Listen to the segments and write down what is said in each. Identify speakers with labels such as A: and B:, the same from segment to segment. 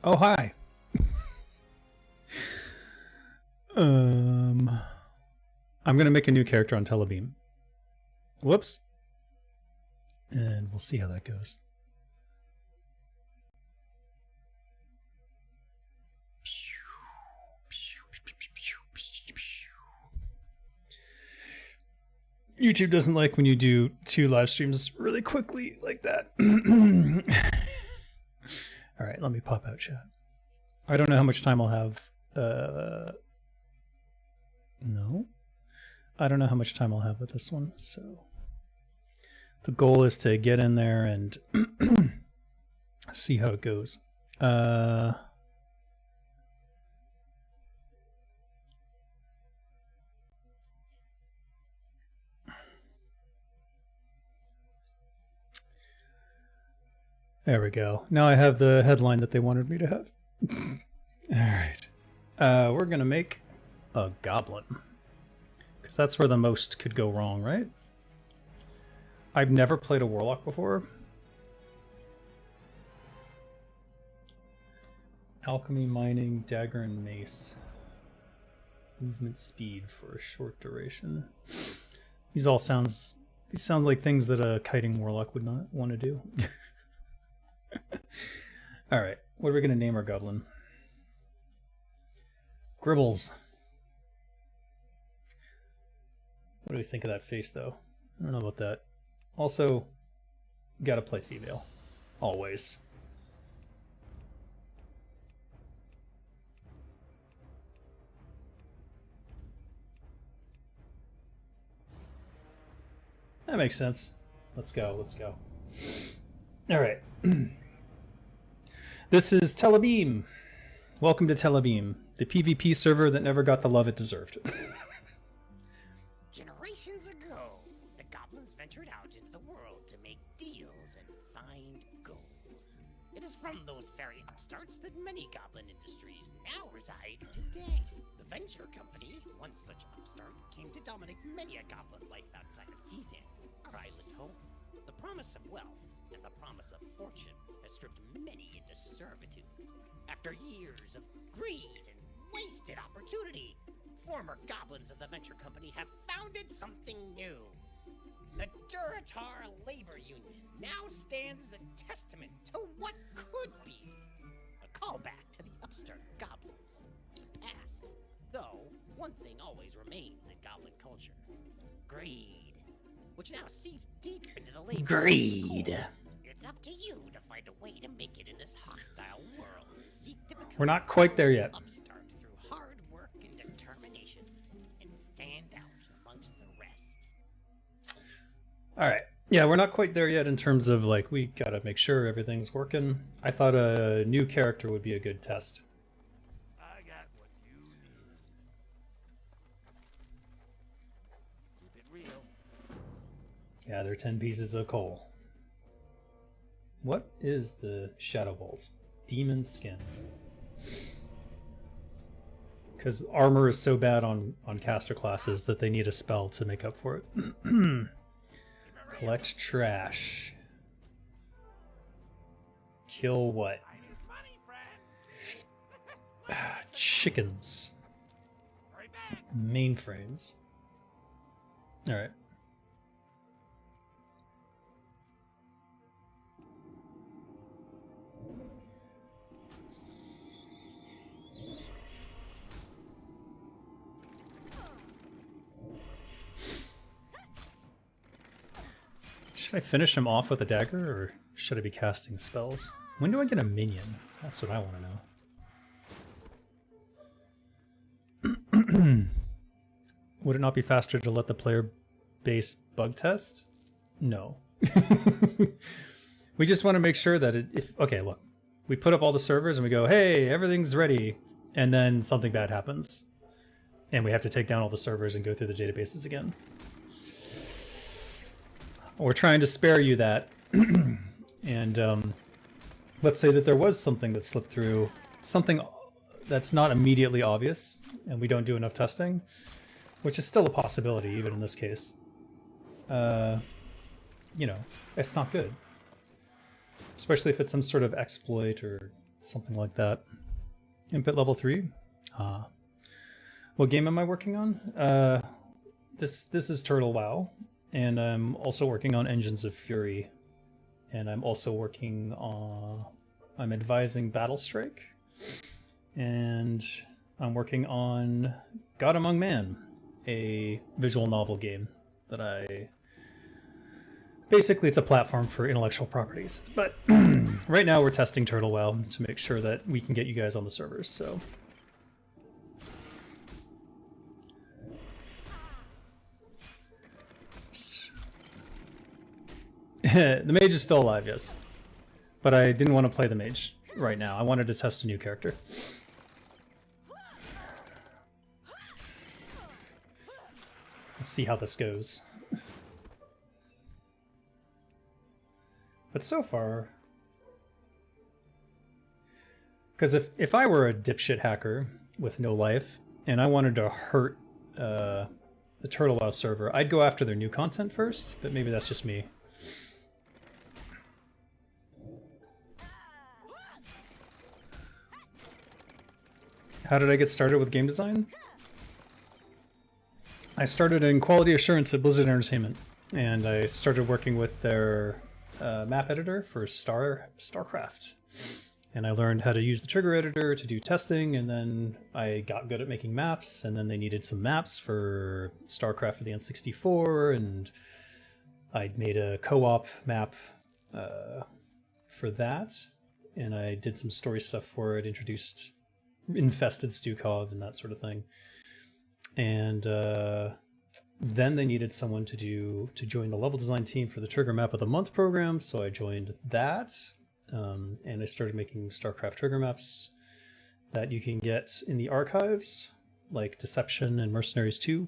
A: Oh, hi. I'm gonna make a new character on Telebeam. Whoops. And we'll see how that goes. YouTube doesn't like when you do 2 live streams really quickly like that. All right, let me pop out chat. I don't know how much time I'll have. No. I don't know how much time I'll have with this one, so the goal is to get in there and see how it goes. There we go. Now I have the headline that they wanted me to have. All right. We're going to make a goblin. Because that's where the most could go wrong, right? I've never played a warlock before. Alchemy, mining, dagger, and mace. Movement speed for a short duration. These sound like things that a kiting warlock would not want to do. All right, what are we going to name our goblin? Gribbles. What do we think of that face, though? I don't know about that. Also, gotta play female. Always. That makes sense. Let's go, let's go. All right. This is Telebeam. Welcome to Telebeam, the PvP server that never got the love it deserved.
B: Generations ago, the goblins ventured out into the world to make deals and find gold. It is from those very upstarts that many goblin industries now reside today. The venture company, once such upstart, came to dominate many a goblin life outside of Kizan, our island home. The promise of wealth and the promise of fortune has stripped many into servitude. After years of greed and wasted opportunity, former goblins of the venture company have founded something new. The Duratar Labor Union now stands as a testament to what could be. A callback to the upstart goblins. Past. Though, one thing always remains in goblin culture. Greed. Which now seeps deep into the labor.
A: Greed.
B: It's up to you to find a way to make it in this hostile world. Seek to become
A: We're not quite there yet.
B: Upstart through hard work and determination, and stand out amongst the rest.
A: All right. Yeah, we're not quite there yet in terms of, like, we gotta make sure everything's working. I thought a new character would be a good test.
C: I got what you need. Keep it real.
A: Yeah, they're 10 pieces of coal. What is the Shadow Bolt? Demon Skin. Because armor is so bad on caster classes that they need a spell to make up for it. Collect trash. Kill what?
C: I use money, friend.
A: Chickens.
C: Hurry back.
A: Mainframes. Alright. Should I finish him off with a dagger, or should I be casting spells? When do I get a minion? That's what I want to know. Would it not be faster to let the player base bug test? No. We just want to make sure that okay, look. We put up all the servers and we go, hey, everything's ready. And then something bad happens. And we have to take down all the servers and go through the databases again. We're trying to spare you that. And let's say that there was something that slipped through, something that's not immediately obvious, and we don't do enough testing, which is still a possibility even in this case. You know, it's not good. Especially if it's some sort of exploit or something like that. Input level 3. What game am I working on? This is Turtle WoW, and I'm also working on Engines of Fury, and I'm also working on... I'm advising Battle Strike, and I'm working on God Among Man, a visual novel game that I... Basically, it's a platform for intellectual properties, but right now we're testing Turtle WoW to make sure that we can get you guys on the servers, so... The mage is still alive, yes. But I didn't want to play the mage right now. I wanted to test a new character. Let's see how this goes. But so far... Because if I were a dipshit hacker with no life, and I wanted to hurt the Turtle WoW server, I'd go after their new content first, but maybe that's just me. How did I get started with game design? I started in quality assurance at Blizzard Entertainment, and I started working with their map editor for StarCraft. And I learned how to use the trigger editor to do testing, and then I got good at making maps, and then they needed some maps for StarCraft for the N64, and I made a co-op map for that, and I did some story stuff for it, introduced infested Stukov and that sort of thing. And then they needed someone to join the level design team for the Trigger Map of the Month program, so I joined that. And I started making StarCraft trigger maps that you can get in the archives, like Deception and Mercenaries 2.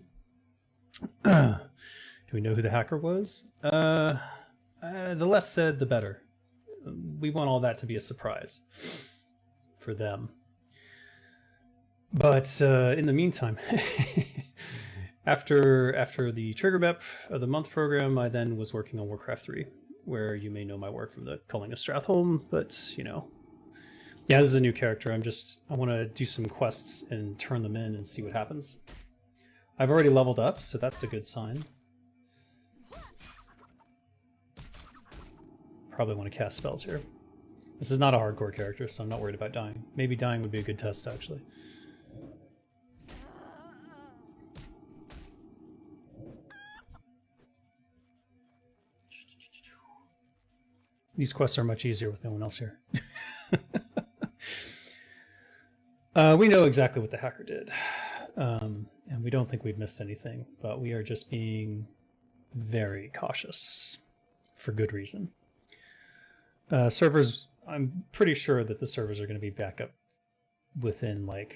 A: Do we know who the hacker was? The less said, the better. We want all that to be a surprise for them. But in the meantime, after the Trigger Map of the Month program, I then was working on Warcraft 3, where you may know my work from the Culling of Stratholme, but, you know. Yeah, this is a new character. I want to do some quests and turn them in and see what happens. I've already leveled up, so that's a good sign. Probably want to cast spells here. This is not a hardcore character, so I'm not worried about dying. Maybe dying would be a good test, actually. These quests are much easier with no one else here. We know exactly what the hacker did. And we don't think we've missed anything, but we are just being very cautious for good reason. Servers, I'm pretty sure that the servers are going to be back up within like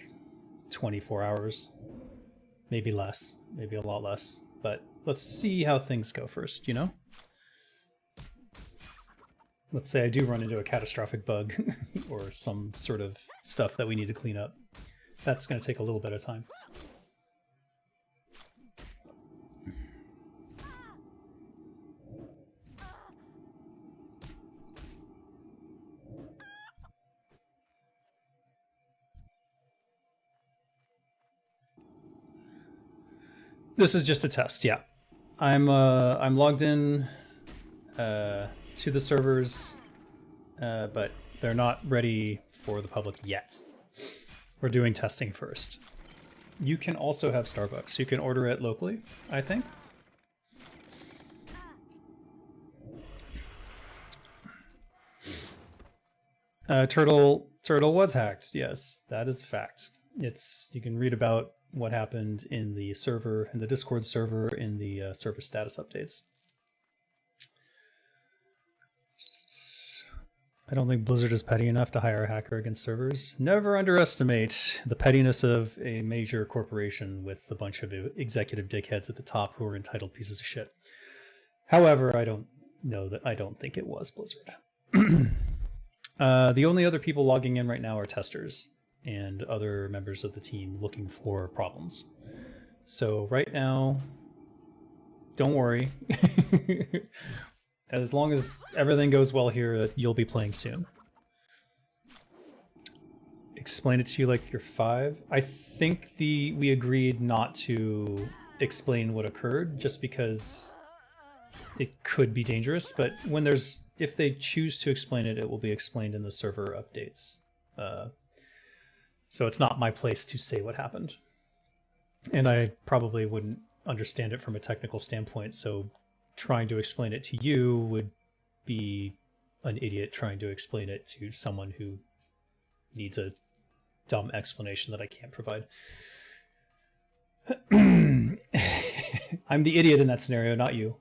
A: 24 hours. Maybe less, maybe a lot less. But let's see how things go first, you know? Let's say I do run into a catastrophic bug or some sort of stuff that we need to clean up. That's going to take a little bit of time. This is just a test, yeah. I'm logged in to the servers, but they're not ready for the public yet. We're doing testing first. You can also have Starbucks. You can order it locally, I think. Turtle was hacked. Yes, that is a fact. You can read about what happened in the server, in the Discord server, in the server status updates. I don't think Blizzard is petty enough to hire a hacker against servers. Never underestimate the pettiness of a major corporation with a bunch of executive dickheads at the top who are entitled pieces of shit. However, I don't think it was Blizzard. The only other people logging in right now are testers and other members of the team looking for problems. So right now, don't worry. As long as everything goes well here, you'll be playing soon. explain it to you like you're 5. I think we agreed not to explain what occurred just because it could be dangerous, but if they choose to explain it, it will be explained in the server updates. So it's not my place to say what happened. And I probably wouldn't understand it from a technical standpoint, so trying to explain it to you would be an idiot trying to explain it to someone who needs a dumb explanation that I can't provide. I'm the idiot in that scenario, not you.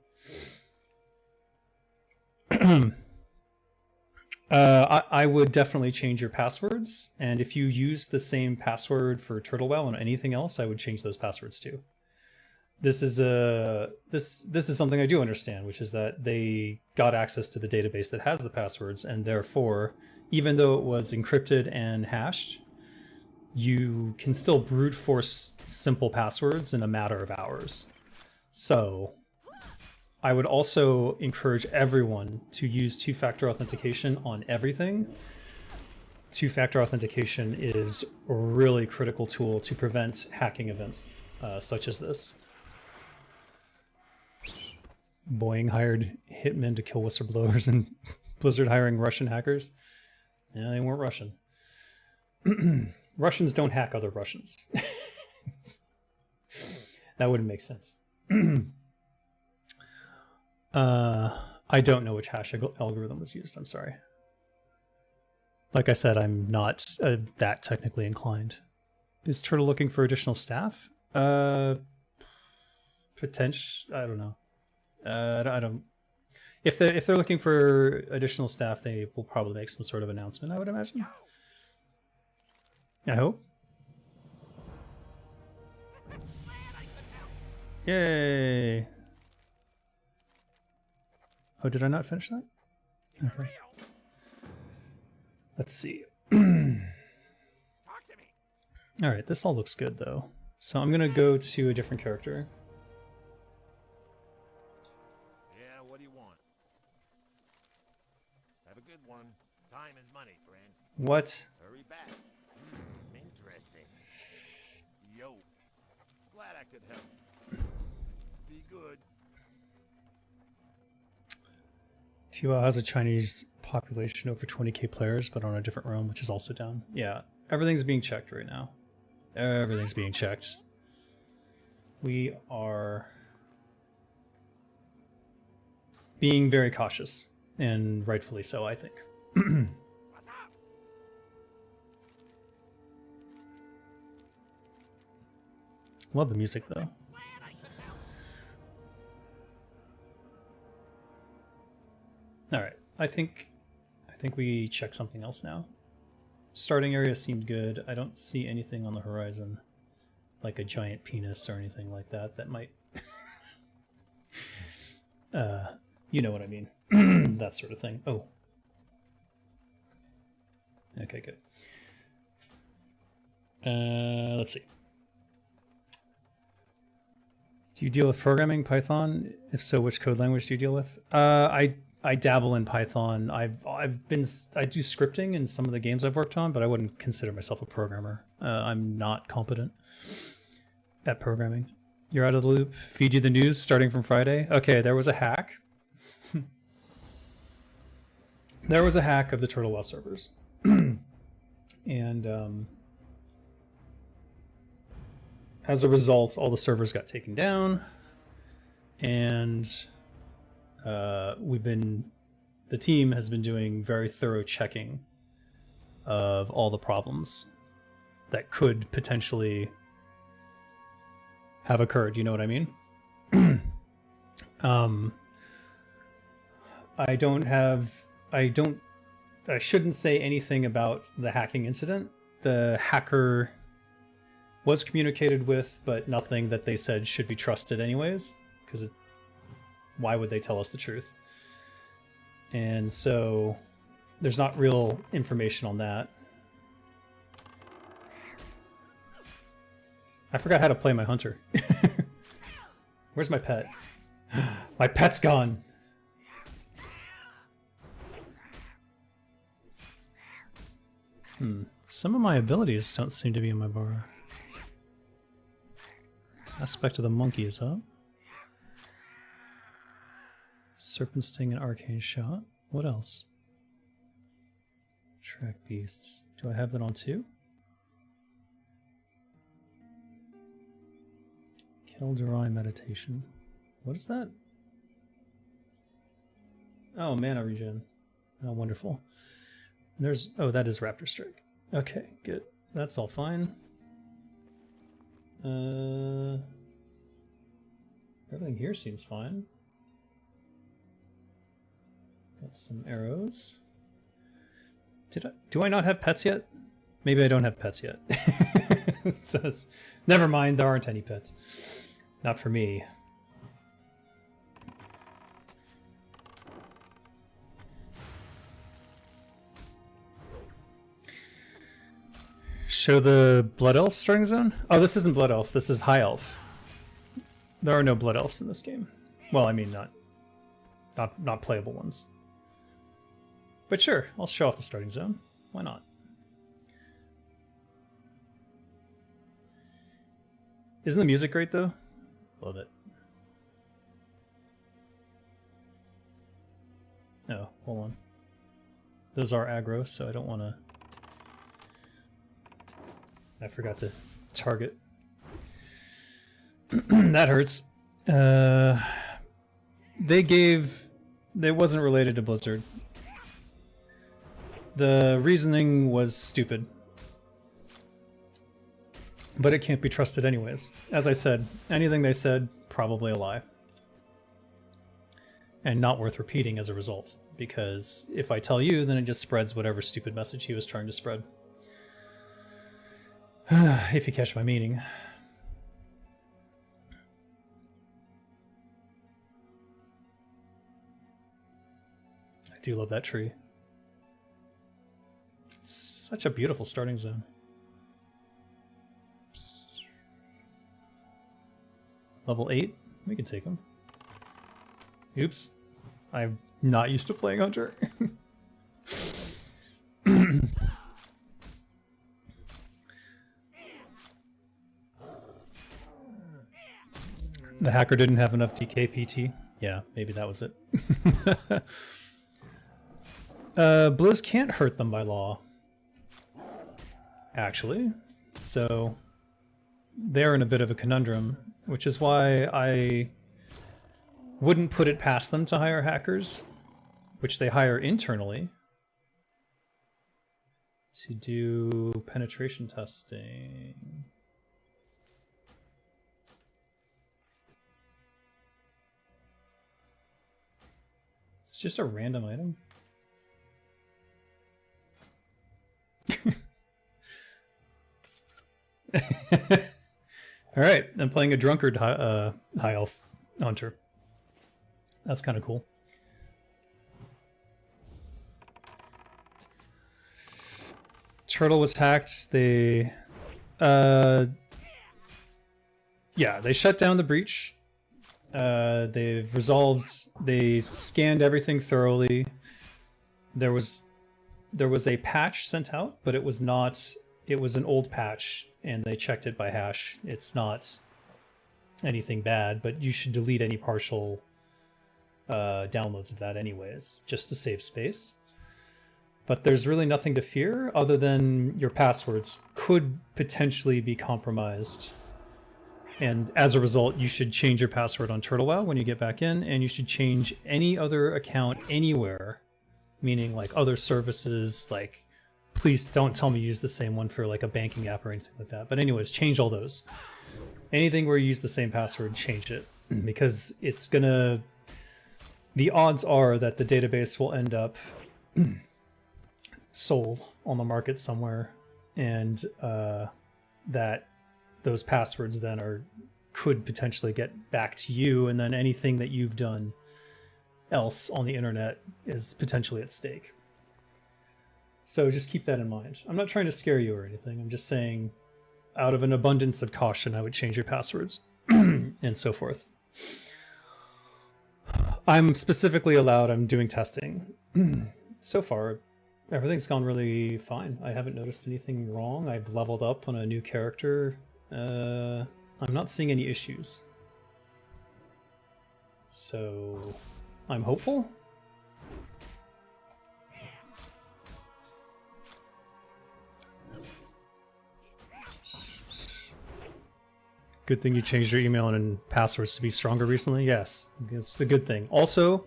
A: I would definitely change your passwords, and if you use the same password for TurtleWow and anything else, I would change those passwords too. This is something I do understand, which is that they got access to the database that has the passwords, and therefore, even though it was encrypted and hashed, you can still brute force simple passwords in a matter of hours. So I would also encourage everyone to use two-factor authentication on everything. Two-factor authentication is a really critical tool to prevent hacking events such as this. Boeing hired hitmen to kill whistleblowers and Blizzard hiring Russian hackers. Yeah, they weren't Russian. Russians don't hack other Russians. That wouldn't make sense. I don't know which hash algorithm was used. I'm sorry. Like I said, I'm not that technically inclined. Is Turtle looking for additional staff? Potential. I don't know. I don't. If they're looking for additional staff, they will probably make some sort of announcement, I would imagine. I hope. Yay! Oh, did I not finish that? Okay. Let's see. Alright, this all looks good though. So I'm gonna go to a different character.
C: Yeah, what do you want? Have a good one. Time is money, friend.
A: What?
C: Hurry back. Interesting. Yo. Glad I could help. Be good.
A: WoW has a Chinese population over 20k players, but on a different realm, which is also down. Yeah, everything's being checked right now. Everything's being checked. We are being very cautious, and rightfully so, I think. Love the music, though. All right, I think we check something else now. Starting area seemed good. I don't see anything on the horizon, like a giant penis or anything like that. That might, you know what I mean, that sort of thing. Oh, okay, good. Let's see. Do you deal with programming, Python? If so, which code language do you deal with? I dabble in Python. I do scripting in some of the games I've worked on, but I wouldn't consider myself a programmer. I'm not competent at programming. You're out of the loop. Feed you the news starting from Friday. Okay, there was a hack. There was a hack of the TurtleWow servers, and as a result, all the servers got taken down, and the team has been doing very thorough checking of all the problems that could potentially have occurred. You know what I mean? I shouldn't say anything about the hacking incident. The hacker was communicated with, but nothing that they said should be trusted anyways, because why would they tell us the truth? And so there's not real information on that. I forgot how to play my hunter. Where's my pet? My pet's gone. Some of my abilities don't seem to be in my bar. Aspect of the monkey is up. Serpent sting and arcane shot. What else? Track beasts. Do I have that on too? Kelderai meditation. What is that? Oh, mana regen. Oh, wonderful. There's, oh, that is Raptor Strike. Okay, good. That's all fine. Everything here seems fine. Got some arrows. Do I not have pets yet? Maybe I don't have pets yet. It says, never mind, there aren't any pets. Not for me. Show the Blood Elf starting zone? Oh, this isn't Blood Elf, this is High Elf. There are no Blood Elves in this game. Well, I mean, not playable ones. But sure, I'll show off the starting zone. Why not? Isn't the music great, though? Love it. Oh, hold on. Those are aggro, so I don't want to... I forgot to target. That hurts. They wasn't related to Blizzard. The reasoning was stupid. But it can't be trusted anyways. As I said, anything they said, probably a lie. And not worth repeating as a result. Because if I tell you, then it just spreads whatever stupid message he was trying to spread. If you catch my meaning. I do love that tree. It's such a beautiful starting zone. Level 8? We can take him. Oops. I'm not used to playing Hunter. The hacker didn't have enough DKPT. Yeah, maybe that was it. Blizz can't hurt them by law. Actually. So they're in a bit of a conundrum, which is why I wouldn't put it past them to hire hackers, which they hire internally, to do penetration testing. It's just a random item. All right, I'm playing a drunkard high elf hunter. That's kind of cool. Turtle was hacked. They, yeah, they shut down the breach. They've resolved. They scanned everything thoroughly. There was a patch sent out, but it was not. It was an old patch, and they checked it by hash. It's not anything bad, but you should delete any partial downloads of that anyways, just to save space. But there's really nothing to fear other than your passwords could potentially be compromised. And as a result, you should change your password on TurtleWow when you get back in, and you should change any other account anywhere, meaning like other services, like please don't tell me you use the same one for like a banking app or anything like that. But anyways, change all those. Anything where you use the same password, change it, because it's gonna... The odds are that the database will end up sold on the market somewhere, and that those passwords then could potentially get back to you, and then anything that you've done else on the internet is potentially at stake. So just keep that in mind. I'm not trying to scare you or anything. I'm just saying, out of an abundance of caution, I would change your passwords and so forth. I'm specifically allowed, I'm doing testing. So far, Everything's gone really fine. I haven't noticed anything wrong. I've leveled up on a new character. I'm not seeing any issues. So, I'm hopeful. Good thing you changed your email and passwords to be stronger recently. Yes, it's a good thing. Also,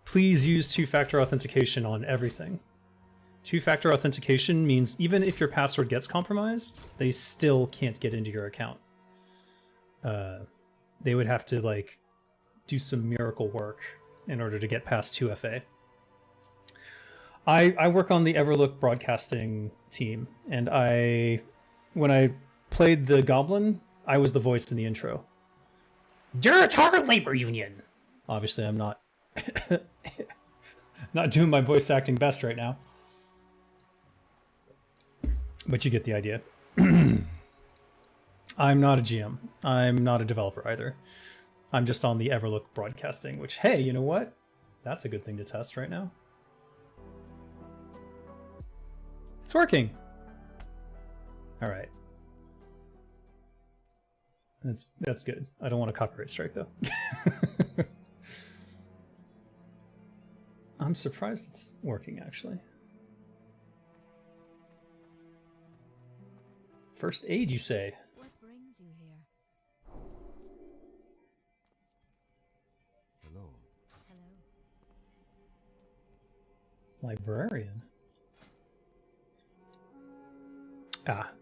A: please use two-factor authentication on everything. Two-factor authentication means even if your password gets compromised, they still can't get into your account. They would have to like do some miracle work in order to get past 2FA. I work on the Everlook broadcasting team, and when I played the goblin, I was the voice in the intro.
B: Duratar Labor Union!
A: Obviously, I'm not not doing my voice acting best right now. But you get the idea. I'm not a GM. I'm not a developer either. I'm just on the Everlook broadcasting, which, hey, you know what? That's a good thing to test right now. It's working. All right. That's good. I don't want a copyright strike, though. I'm surprised it's working, actually. First aid, you say?
D: What brings you here?
C: Hello.
D: Hello.
A: Librarian. Ah.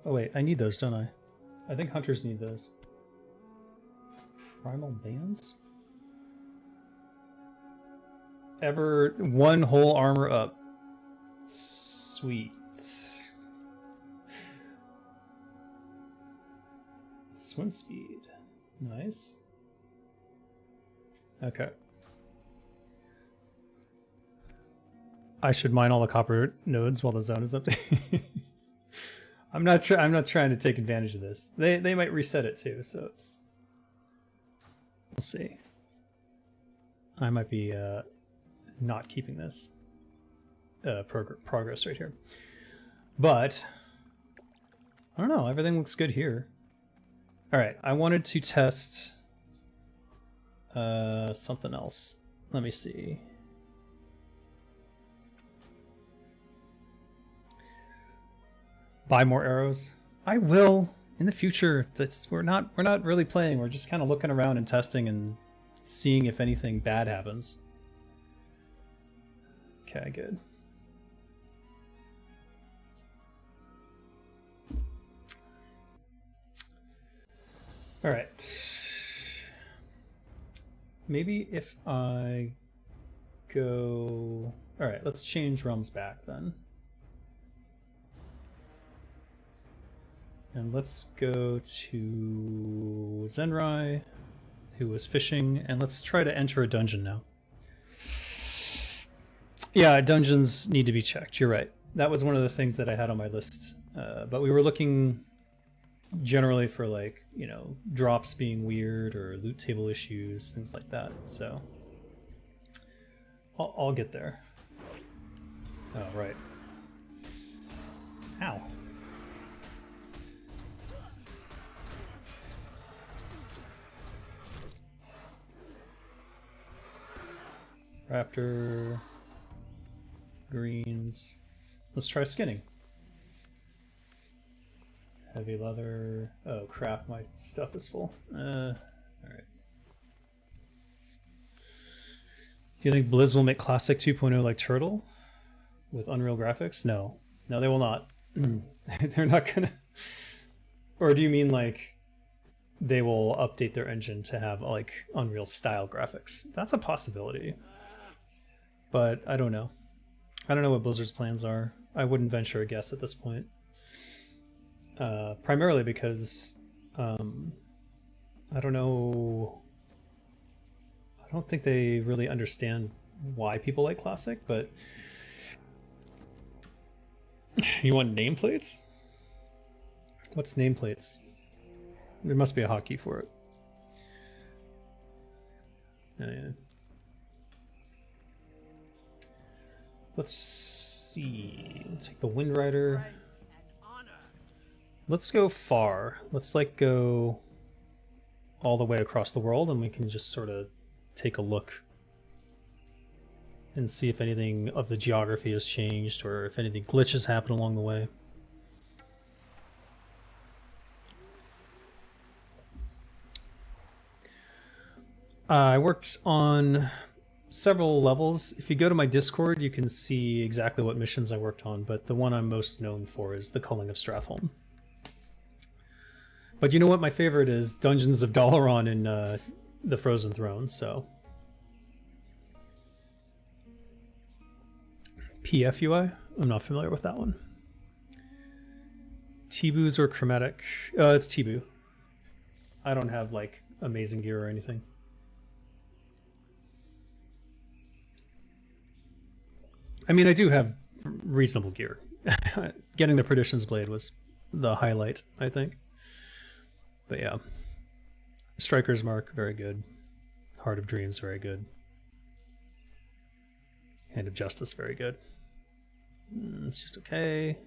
A: Oh wait, I need those, don't I? I think hunters need those. Primal bands? Ever one whole armor up. Sweet. Swim speed. Nice. Okay. I should mine all the copper nodes while the zone is updating. I'm not trying to take advantage of this. They might reset it too, so it's we'll see. I might be not keeping this progress right here. But I don't know, everything looks good here. All right, I wanted to test something else. Let me see. Buy more arrows. I will in the future. We're not really playing. We're just kind of looking around and testing and seeing if anything bad happens. Okay, good. All right. Maybe if I go... All right, let's change realms back then. And let's go to Zenrai, who was fishing, and let's try to enter a dungeon now. Yeah, dungeons need to be checked. You're right. That was one of the things that I had on my list. But we were looking generally for, like, you know, drops being weird or loot table issues, things like that. So I'll get there. Oh, right. Ow. Raptor, greens. Let's try skinning. Heavy leather. Oh crap, my stuff is full. Alright. Do you think Blizz will make Classic 2.0 like Turtle? With Unreal graphics? No. No, they will not. They're not gonna... Or do you mean like they will update their engine to have like Unreal style graphics? That's a possibility. But I don't know. I don't know what Blizzard's plans are. I wouldn't venture a guess at this point. Primarily because I don't know. I don't think they really understand why people like Classic, but you want nameplates? What's nameplates? There must be a hotkey for it. Yeah. Let's see. Let's take the Wind Rider. Let's go far. Let's like go all the way across the world, and we can just sort of take a look and see if anything of the geography has changed or if anything glitches happen along the way. I worked on several levels. If you go to my Discord, you can see exactly what missions I worked on, but the one I'm most known for is the Culling of Stratholme. But you know what my favorite is? Dungeons of Dalaran in the Frozen Throne, so... PFUI? I'm not familiar with that one. T-Boos or Chromatic? It's T-Boo. I don't have, like, amazing gear or anything. I mean, I do have reasonable gear. Getting the Perdition's Blade was the highlight, I think. But yeah. Striker's Mark, very good. Heart of Dreams, very good. Hand of Justice, very good. It's just okay.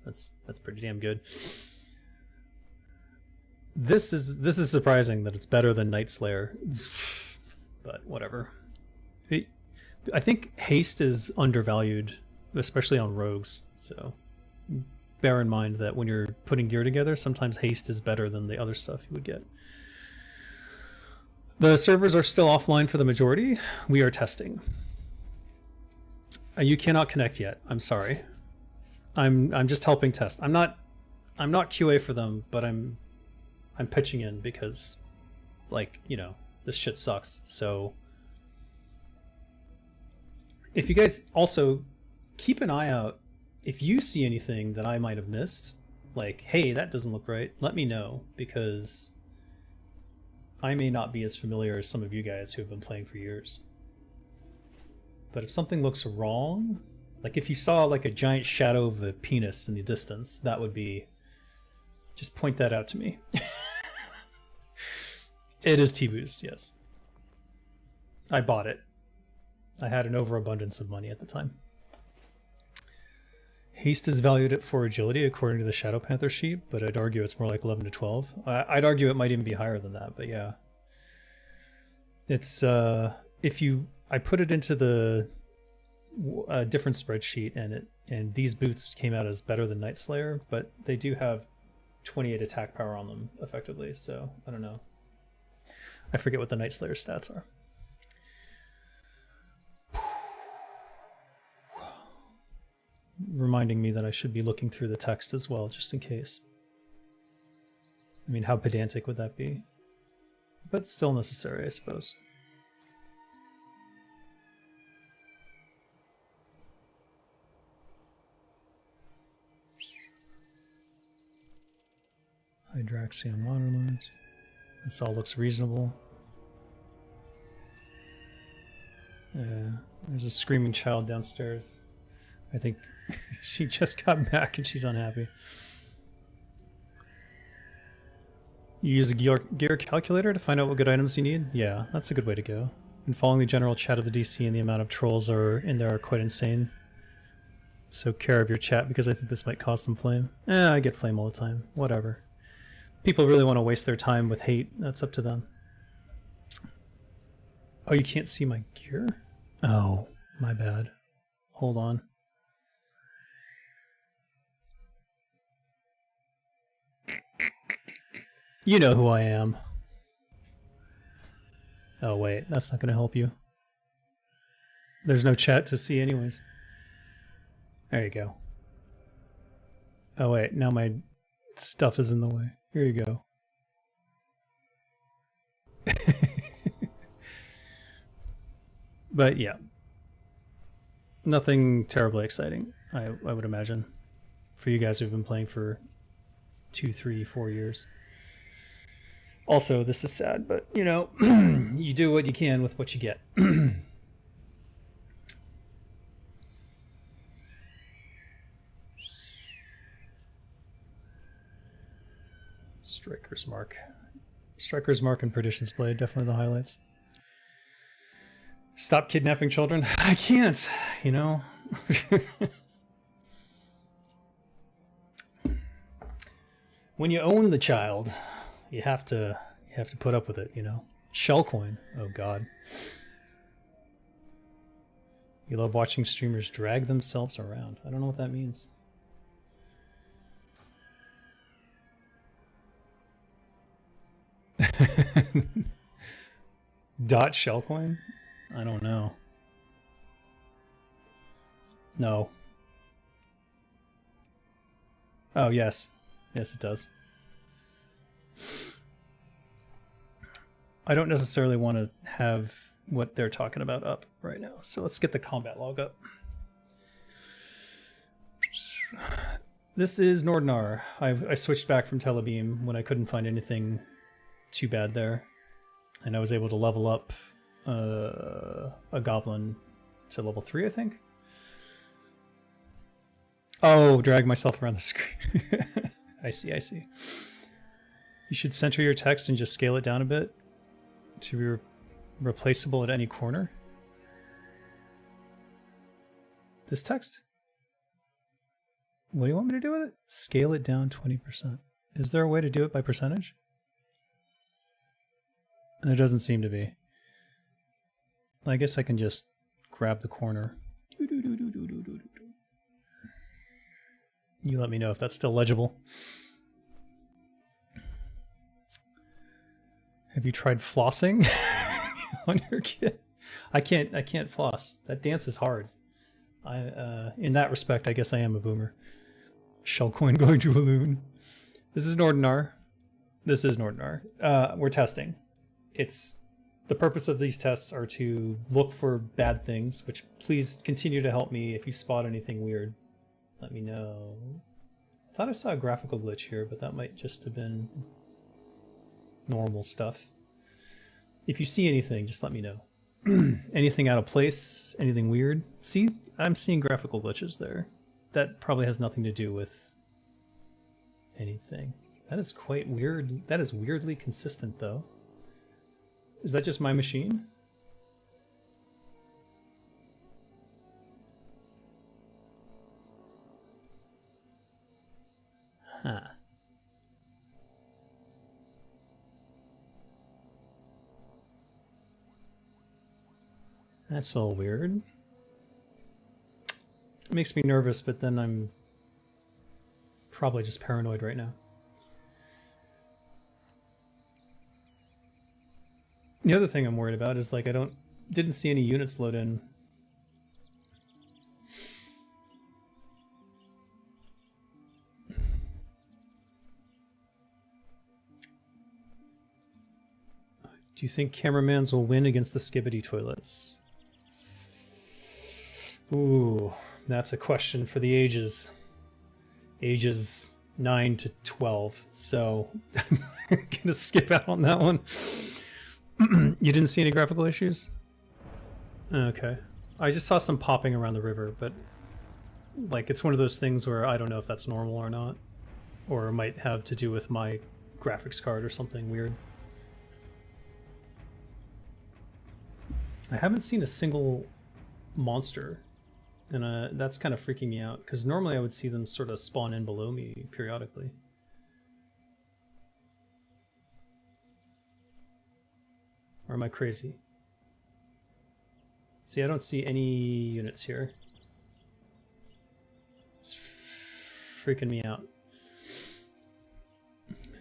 A: That's pretty damn good. This is surprising that it's better than Night Slayer, but whatever. I think haste is undervalued, especially on rogues. So bear in mind that when you're putting gear together, sometimes haste is better than the other stuff you would get. The servers are still offline for the majority. We are testing. You cannot connect yet. I'm sorry. I'm just helping test. I'm not QA for them, but I'm pitching in because, like, you know, this shit sucks. So if you guys also keep an eye out, if you see anything that I might have missed, like, hey, that doesn't look right, let me know, because I may not be as familiar as some of you guys who have been playing for years. But if something looks wrong, like if you saw like a giant shadow of a penis in the distance, that would be... just point that out to me. It is T-Boost, yes. I bought it. I had an overabundance of money at the time. Haste is valued at 4 agility according to the Shadow Panther sheet, but I'd argue it's more like 11 to 12. I'd argue it might even be higher than that, but yeah. It's, if you... I put it into the different spreadsheet, and these boots came out as better than Night Slayer, but they do have 28 attack power on them, effectively, so I don't know. I forget what the Night Slayer stats are. Reminding me that I should be looking through the text as well, just in case. I mean, how pedantic would that be? But still necessary, I suppose. Hydraxian Waterlords. This all looks reasonable. There's a screaming child downstairs. I think she just got back and she's unhappy. You use a gear calculator to find out what good items you need? Yeah, that's a good way to go. And following the general chat of the DC and the amount of trolls are in there are quite insane. So care of your chat because I think this might cause some flame. I get flame all the time. Whatever. People really want to waste their time with hate. That's up to them. Oh, you can't see my gear? Oh, my bad. Hold on. You know who I am. Oh wait, that's not going to help you. There's no chat to see anyways. There you go. Oh wait, now my stuff is in the way. Here you go. But yeah. Nothing terribly exciting, I would imagine. For you guys who've been playing for 2, 3, 4 years. Also, this is sad, but, you know, you do what you can with what you get. Striker's Mark. Striker's Mark and Perdition's Blade, definitely the highlights. Stop kidnapping children. I can't, you know. When you own the child, you have to put up with it, you know. Shellcoin. Oh god. You love watching streamers drag themselves around. I don't know what that means. Dot Shellcoin? I don't know. No. Oh, yes. Yes, it does. I don't necessarily want to have what they're talking about up right now. So let's get the combat log up. This is Nordnar. I switched back from Telebeam when I couldn't find anything too bad there. And I was able to level up a goblin to level 3, I think. Oh, drag myself around the screen. I see, I see. You should center your text and just scale it down a bit to be replaceable at any corner. This text? What do you want me to do with it? Scale it down 20%. Is there a way to do it by percentage? There doesn't seem to be. I guess I can just grab the corner. You let me know if that's still legible. Have you tried flossing on your kid? I can't floss. That dance is hard. In that respect, I guess I am a boomer. Shellcoin going to a loon. This is Nordnar. This is Nordnar. We're testing. It's the purpose of these tests are to look for bad things, which please continue to help me if you spot anything weird. Let me know. I thought I saw a graphical glitch here, but that might just have been normal stuff. If you see anything, just let me know. Anything out of place, anything weird. See, I'm seeing graphical glitches there. That probably has nothing to do with anything. That is quite weird. That is weirdly consistent, though. Is that just my machine? Huh. That's all weird. It makes me nervous, but then I'm probably just paranoid right now. The other thing I'm worried about is like didn't see any units load in. Do you think cameramans will win against the skibbity toilets? Ooh, that's a question for the ages. Ages 9 to 12. So I'm gonna skip out on that one. You didn't see any graphical issues? Okay. I just saw some popping around the river, but like it's one of those things where I don't know if that's normal or not. Or it might have to do with my graphics card or something weird. I haven't seen a single monster, and that's kind of freaking me out, because normally I would see them sort of spawn in below me periodically. Or am I crazy? See, I don't see any units here. It's freaking me out.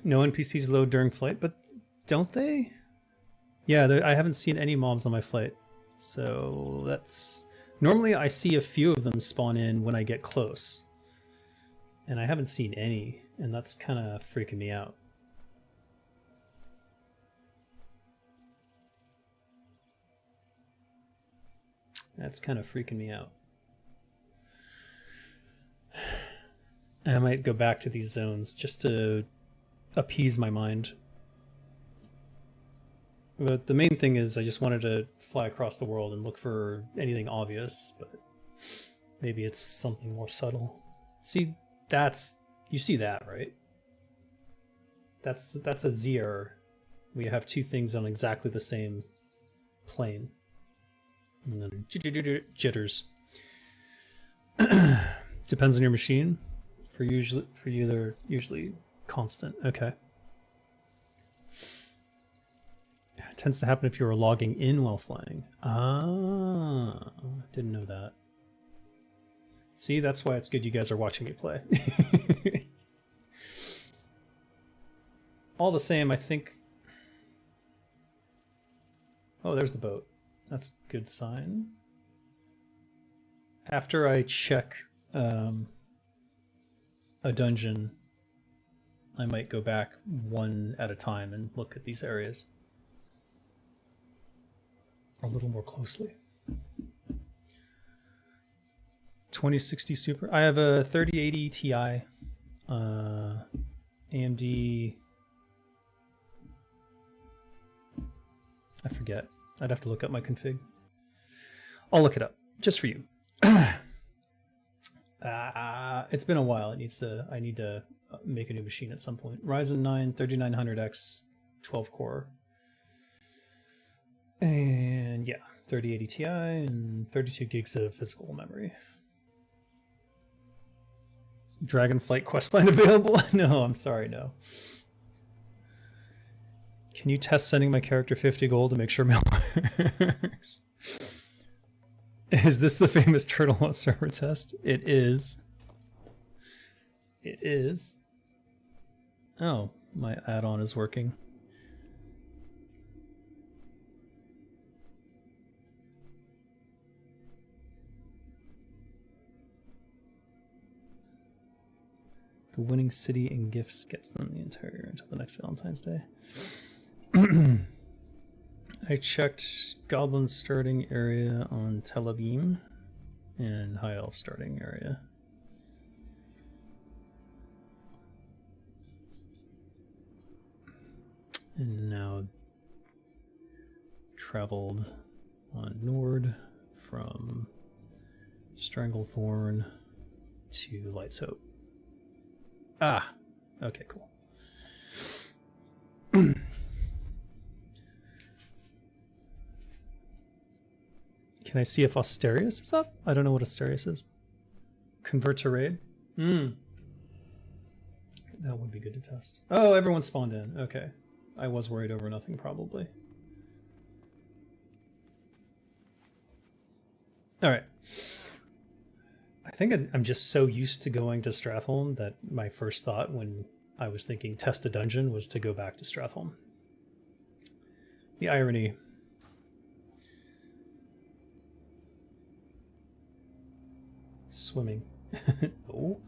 A: No NPCs load during flight, but don't they? Yeah, I haven't seen any mobs on my flight. So that's... Normally I see a few of them spawn in when I get close. And I haven't seen any, and that's kind of freaking me out. That's kind of freaking me out. And I might go back to these zones just to appease my mind. But the main thing is I just wanted to fly across the world and look for anything obvious, but maybe it's something more subtle. See, you see that, right? That's a Z error. We have two things on exactly the same plane. And then jitters. Depends on your machine. For you they're usually constant. Okay. It tends to happen if you were logging in while flying. Ah, didn't know that. See, that's why it's good you guys are watching me play. All the same, I think... Oh, there's the boat. That's a good sign. After I check a dungeon, I might go back one at a time and look at these areas a little more closely. 2060 Super. I have a 3080 Ti, AMD. I forget. I'd have to look up my config. I'll look it up just for you. It's been a while. I need to make a new machine at some point. Ryzen 9 3900X 12 core. And yeah, 3080 Ti and 32 gigs of physical memory. Dragonflight questline available? No, I'm sorry, no. Can you test sending my character 50 gold to make sure mail works? Is this the famous Turtle server test? It is. It is. Oh, my add-on is working. The winning city and gifts gets them the entire until the next Valentine's Day. I checked Goblin starting area on Tel Aviv and High Elf starting area. And now traveled on Nord from Stranglethorn to Light's Hope. Ah, okay, cool. Can I see if Asterius is up? I don't know what Asterius is. Convert to raid? That would be good to test. Oh, everyone spawned in. Okay. I was worried over nothing, probably. Alright. I think I'm just so used to going to Stratholme that my first thought when I was thinking test a dungeon was to go back to Stratholme. The irony. Swimming. Oh.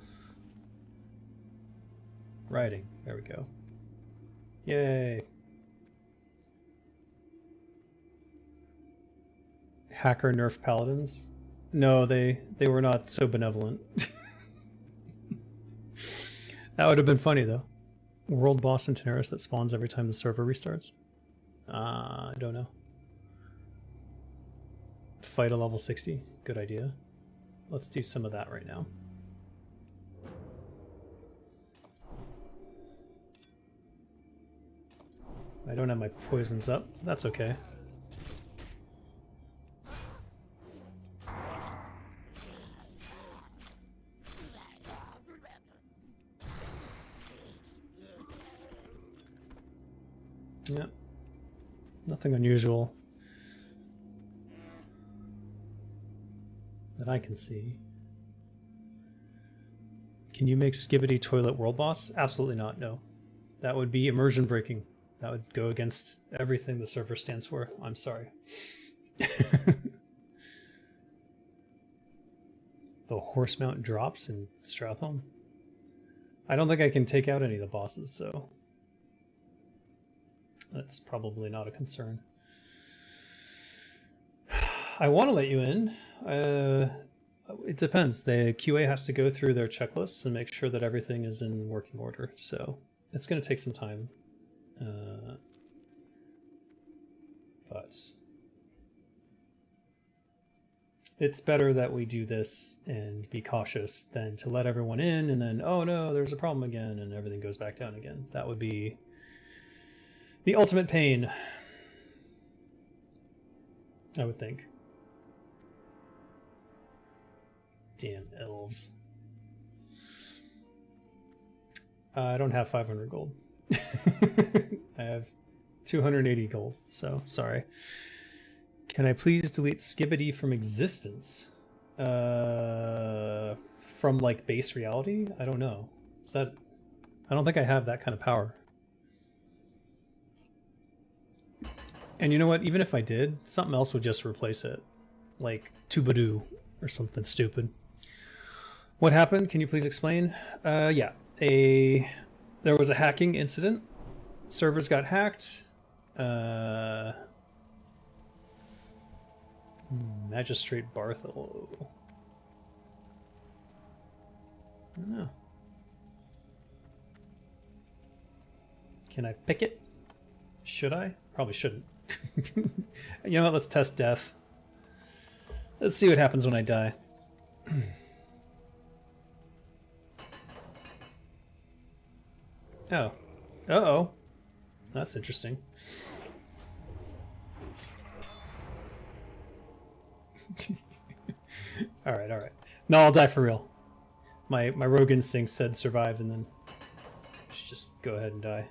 A: Riding. There we go. Yay. Hacker nerf paladins? No, they were not so benevolent. That would have been funny though. World boss in Teneris that spawns every time the server restarts? I don't know. Fight a level 60? Good idea. Let's do some of that right now. I don't have my poisons up. That's okay. Yeah. Nothing unusual that I can see. Can you make Skibbity Toilet World Boss? Absolutely not, no. That would be immersion breaking. That would go against everything the server stands for. I'm sorry. The horse mount drops in Stratholme? I don't think I can take out any of the bosses, so that's probably not a concern. I want to let you in. It depends. The QA has to go through their checklists and make sure that everything is in working order, so it's going to take some time. But It's better that we do this and be cautious than to let everyone in and then, oh no, there's a problem again and everything goes back down again. That would be the ultimate pain, I would think. Damn elves. I don't have 500 gold. I have 280 gold, so sorry. Can I please delete Skibbity from existence? From like base reality? I don't know. Is that... I don't think I have that kind of power. And you know what? Even if I did, something else would just replace it. Like Tubadoo or something stupid. What happened? Can you please explain? Yeah. There was a hacking incident. Servers got hacked. Magistrate Bartholomew. I don't know. Can I pick it? Should I? Probably shouldn't. You know what? Let's test death. Let's see what happens when I die. Oh. Uh-oh. That's interesting. Alright, alright. No, I'll die for real. My rogue instinct said survive, and then I should just go ahead and die.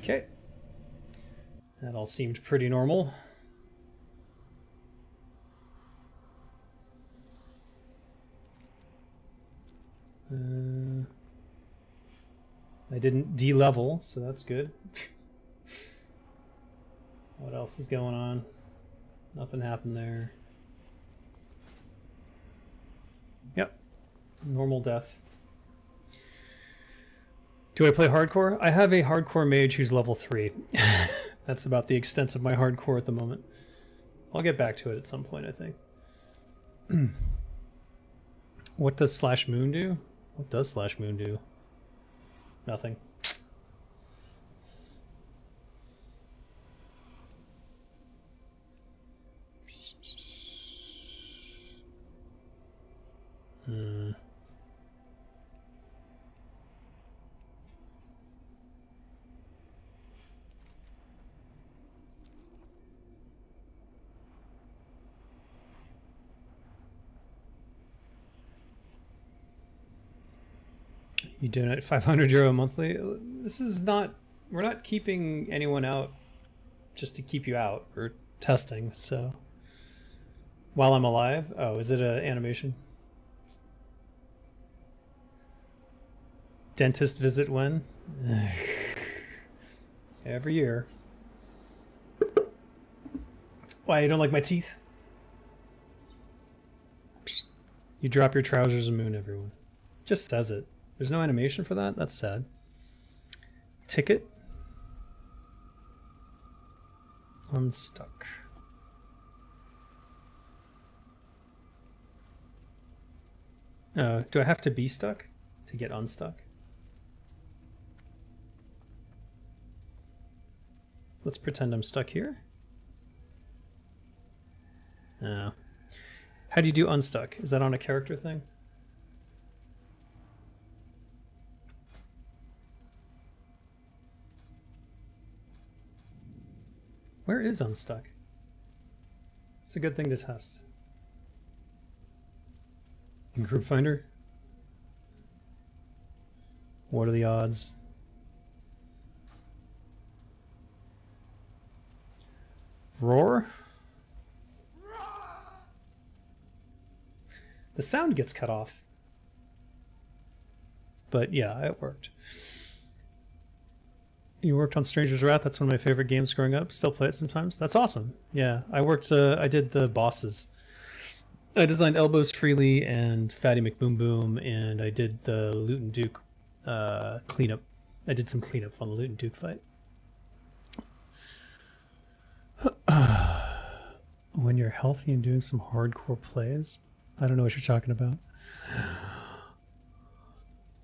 A: Okay. That all seemed pretty normal. I didn't de-level, so that's good. What else is going on? Nothing happened there. Yep. Normal death. Do I play hardcore? I have a hardcore mage who's level 3. That's about the extent of my hardcore at the moment. I'll get back to it at some point, I think. What does Slash Moon do? What does Slash Moon do? Nothing. You donate 500 euro monthly. This is not... We're not keeping anyone out just to keep you out. We're testing, so... While I'm alive? Oh, is it an animation? Dentist visit when? Every year. Why, you don't like my teeth? Psst. You drop your trousers and moon everyone. Just says it. There's no animation for that? That's sad. Ticket. Unstuck. Do I have to be stuck to get unstuck? Let's pretend I'm stuck here. Oh. How do you do unstuck? Is that on a character thing? Where is unstuck? It's a good thing to test. In Group Finder? What are the odds? Roar? The sound gets cut off. But yeah, it worked. You worked on Stranger's Wrath. That's one of my favorite games growing up. Still play it sometimes. That's awesome. Yeah, I worked. I did the bosses. I designed Elbows Freely and Fatty McBoom Boom, and I did the Luton Duke cleanup. I did some cleanup on the Luton Duke fight. When you're healthy and doing some hardcore plays, I don't know what you're talking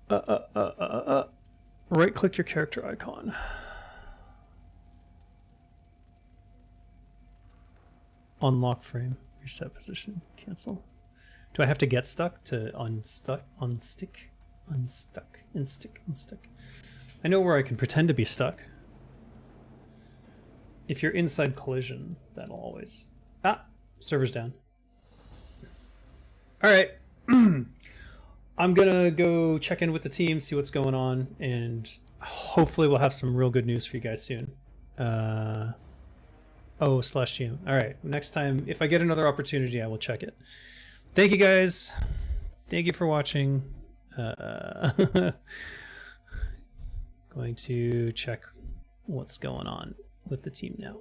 A: about. Right click your character icon. Unlock frame, reset position, cancel. Do I have to get stuck to unstuck? I know where I can pretend to be stuck. If you're inside collision, that'll always... Ah! Server's down. Alright. I'm gonna go check in with the team, see what's going on, and hopefully we'll have some real good news for you guys soon. /GM. Alright, next time, if I get another opportunity, I will check it. Thank you guys. Thank you for watching. Going to check what's going on with the team now.